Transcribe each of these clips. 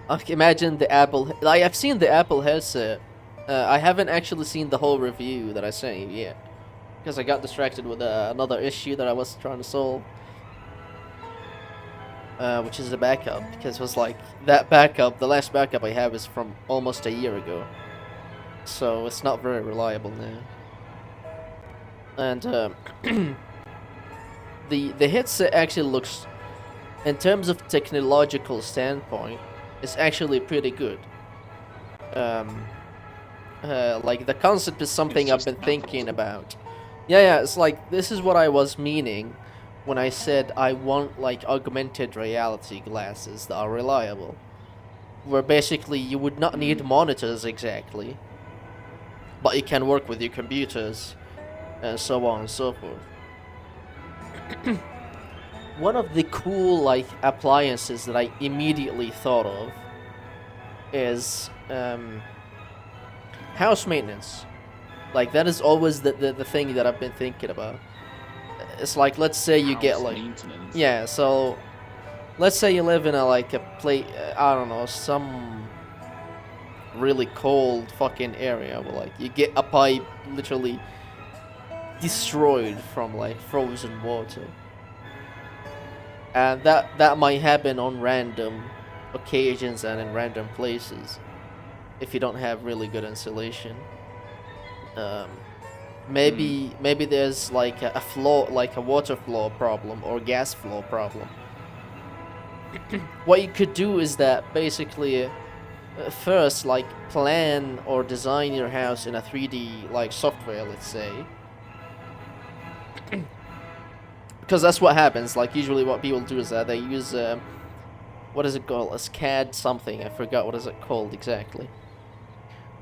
Like, imagine the Apple. Like, I've seen the Apple headset. I haven't actually seen the whole review that I sent you yet, because I got distracted with another issue that I was trying to solve, which is the backup. Because it was like that backup, the last backup I have is from almost a year ago, so it's not very reliable now. And the headset actually looks, in terms of technological standpoint, it's actually pretty good. Um, like the concept is It's something I've just been Apple. thinking about. Yeah, it's like this is what I was meaning when I said I want like augmented reality glasses that are reliable, where basically you would not Mm. need monitors exactly, but you can work with your computers and so on and so forth. One of the cool like appliances that I immediately thought of is house maintenance. Like that is always the thing that I've been thinking about. It's like, let's say you get House like, maintenance. yeah, so let's say you live in a like a play, I don't know, some really cold fucking area where like you get a pipe literally destroyed from like frozen water, and that might happen on random occasions and in random places if you don't have really good insulation. Um, Mm. maybe there's like a flow, like a water flow problem or gas flow problem. What you could do is that basically first like plan or design your house in a 3D like software, let's say, because that's what happens. Like usually what people do is that they use what is it called, a SCAD something, I forgot what is it called exactly.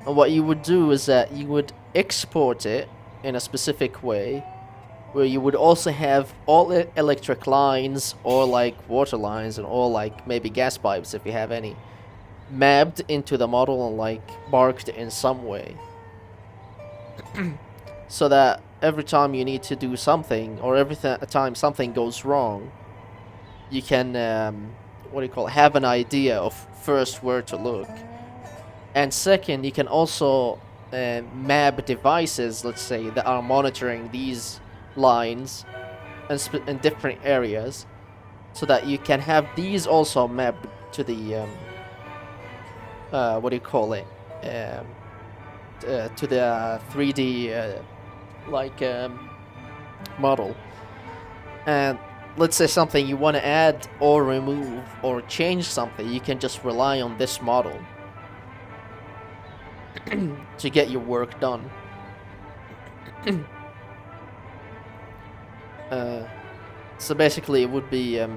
And what you would do is that you would export it in a specific way, where you would also have all electric lines or like water lines and all like maybe gas pipes if you have any mapped into the model and like marked in some way, so that every time you need to do something or every time something goes wrong, you can what do you call it, have an idea of first where to look, and second you can also map devices, let's say, that are monitoring these lines in different areas, so that you can have these also mapped to the what do you call it, um, to the 3D like model. And let's say something you want to add or remove or change something, you can just rely on this model to get your work done. uh, so basically, it would be it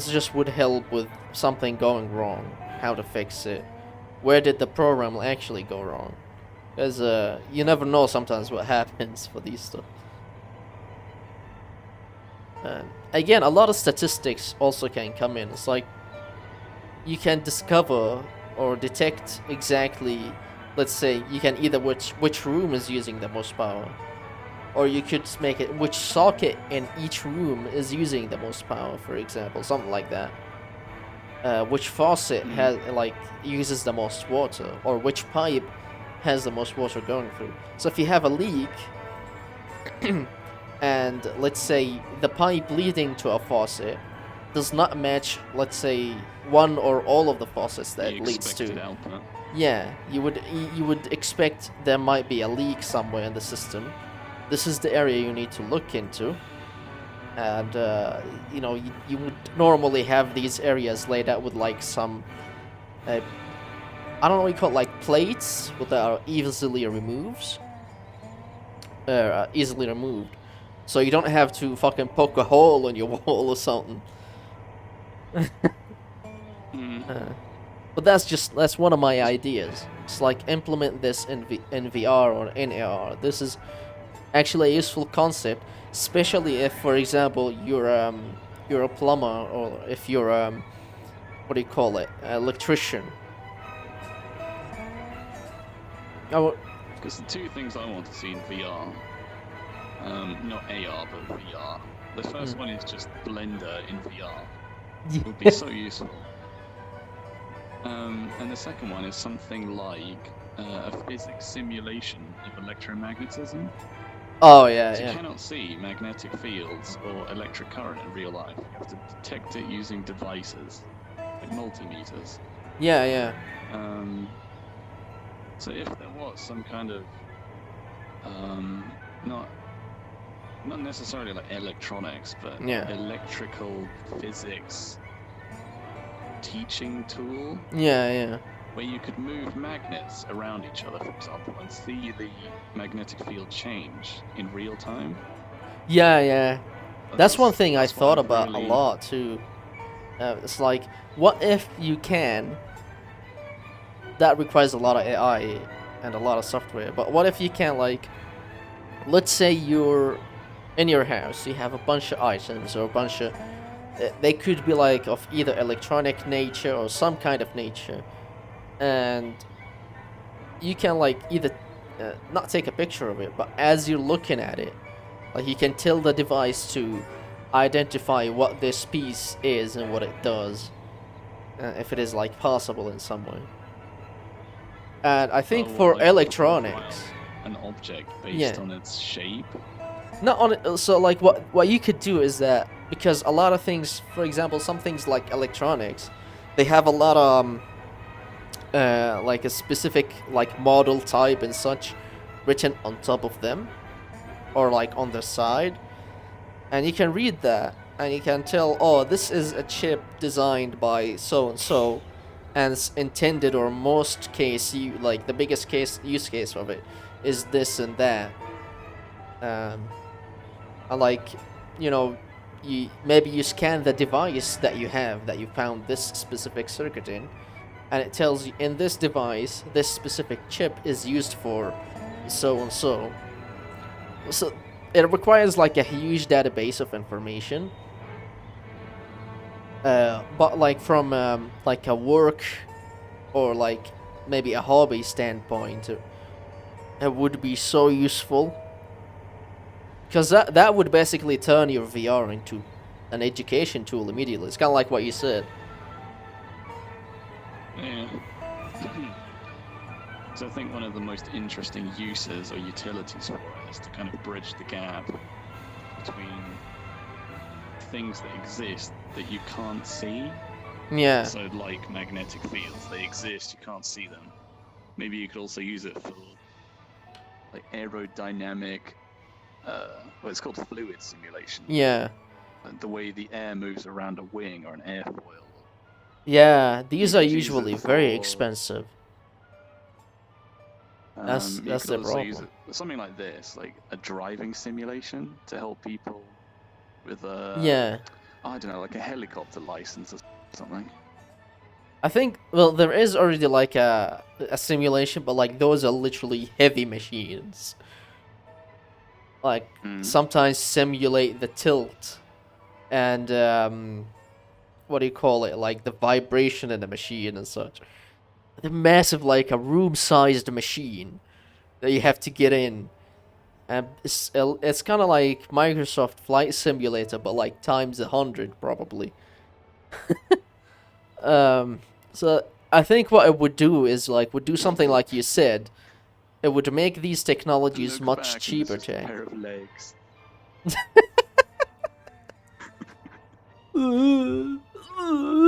just would help with something going wrong, how to fix it, where did the program actually go wrong, because you never know sometimes what happens for these stuff. Again, a lot of statistics also can come in. It's like you can discover or detect exactly, let's say, you can either which room is using the most power, or you could make it which socket in each room is using the most power, for example, something like that. Which faucet Mm. has like uses the most water, or which pipe has the most water going through. So if you have a leak, and let's say the pipe leading to a faucet does not match, let's say, one or all of the faucets The that leads expected to, output. yeah, you would expect there might be a leak somewhere in the system. This is the area you need to look into, and you would normally have these areas laid out with like some uh, I don't know what you call it, like plates that are easily removed, so you don't have to fucking poke a hole in your wall or something. Mm. Uh, but that's one of my ideas. It's like implement this in VR or in AR. This is actually a useful concept, especially if, for example, you're a plumber, or if you're what do you call it, an electrician. Oh, Because the two things I want to see in VR, not AR but VR. The first mm. one is just Blender in VR. It would be so useful. And the second one is something like a physics simulation of electromagnetism. Oh yeah, So you yeah, cannot see magnetic fields or electric current in real life. You have to detect it using devices like multimeters. yeah, yeah, Um, so if there was some kind of not not necessarily like electronics, but yeah, electrical physics teaching tool yeah, yeah, where you could move magnets around each other, for example, and see the magnetic field change in real time. yeah, yeah. That's one thing I That's what thought I've about a really. lot too. It's like, what if you can? That requires a lot of AI and a lot of software. But what if you can, like, let's say you're in your house, you have a bunch of items or a bunch of. They could be like of either electronic nature or some kind of nature, and you can like either not take a picture of it, but as you're looking at it, like you can tell the device to identify what this piece is and what it does, if it is like possible in some way. And I think Oh, what, for like profile electronics, an object based yeah, on its shape? not on it. So like what you could do is that, because a lot of things, for example, some things like electronics, they have a lot of like a specific like model type and such written on top of them or like on the side, and you can read that and you can tell, oh, this is a chip designed by so and so, and it's intended, or most case, you like the biggest case use case of it is this and that. um and like, you know, you maybe you scan the device that you have that you found this specific circuit in, and it tells you in this device this specific chip is used for so and so. So it requires like a huge database of information. But like from like a work or like maybe a hobby standpoint, it would be so useful, because that would basically turn your VR into an education tool immediately. It's kind of like what you said. Yeah. So I think one of the most interesting uses or utilities for it is to kind of bridge the gap between things that exist that you can't see. Yeah, So like magnetic fields, they exist, you can't see them. Maybe you could also use it for like aerodynamic, well, it's called fluid simulation. yeah, The way the air moves around a wing or an airfoil. yeah. You These are could use it usually very for. expensive. You That's could the also use problem. it for something like this, like a driving simulation to help people with a, Yeah, I don't know, like a helicopter license or something. I think, well, there is already like a simulation, but like those are literally heavy machines. Like Mm. sometimes simulate the tilt and what do you call it? Like the vibration in the machine and such. The massive, like a room-sized machine that you have to get in. And it's kind of like Microsoft Flight Simulator, but like times 100 probably. Um, so I think what it would do is like would do something like you said. It would make these technologies Look much back and there's cheaper just a to. pair of legs. Hold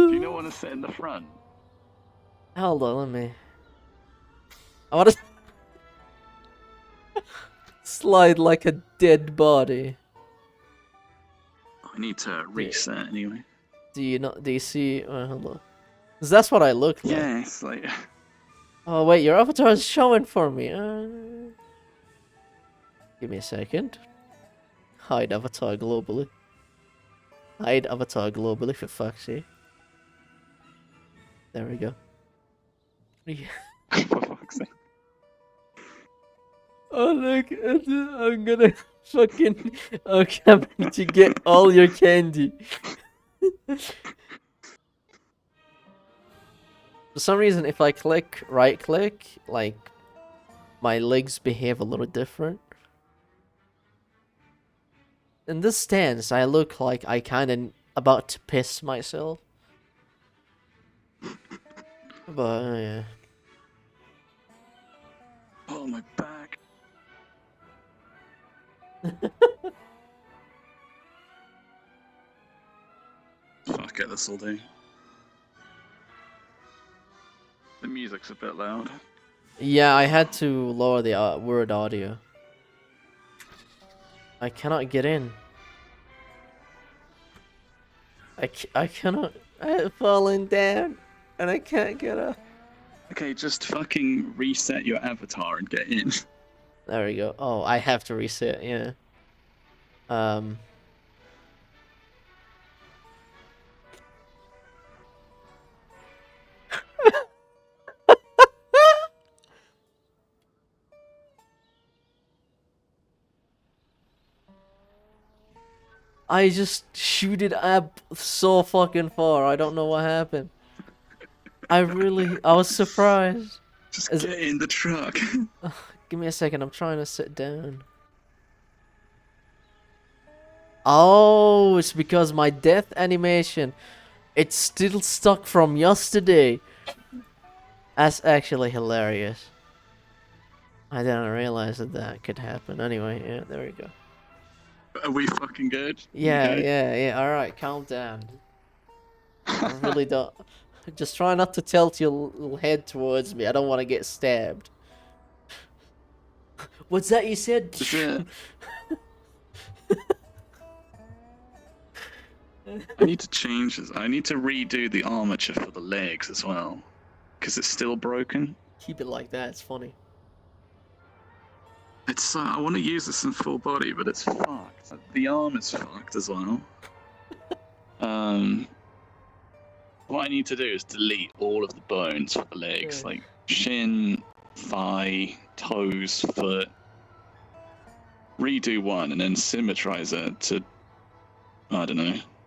Do you not want to sit in the front? on, let me. I want to slide like a dead body. I need to reset anyway. Do you not? Do you see? Hold on. 'Cause that's what I look like. Yeah, it's like. Oh wait, your avatar is showing for me. Give me a second. Hide avatar globally. Hide avatar globally, for fuck's sake. There we go. For fuck's sake. Oh look, I'm gonna fucking. I'm coming to get all your candy. For some reason, if I right click, like my legs behave a little different. In this stance, I look like I kinda about to piss myself. But yeah. Oh, my back. Fuck it, this'll do. The music's a bit loud. Yeah, I had to lower the word audio. I cannot get in. I cannot. I'm falling down, and I can't get up. Okay, just fucking reset your avatar and get in. There we go. Oh, I have to reset. Yeah. I just shoot it up so fucking far. I don't know what happened. I was surprised. Just Is- get in the truck. Give me a second. I'm trying to sit down. Oh, it's because my death animation, it's still stuck from yesterday. That's actually hilarious. I didn't realize that could happen. Anyway, yeah, there we go. Are we fucking good? Yeah, Okay. yeah. All right, calm down. I really don't. Just try not to tilt your little head towards me. I don't want to get stabbed. What's that you said? Is it? I need to change this. I need to redo the armature for the legs as well. Because it's still broken. Keep it like that. It's funny. It's I want to use this in full body, but it's fucked. The arm is fucked as well. What I need to do is delete all of the bones for the legs, Yeah. like shin, thigh, toes, foot. Redo one and then symmetrize it to, I don't know,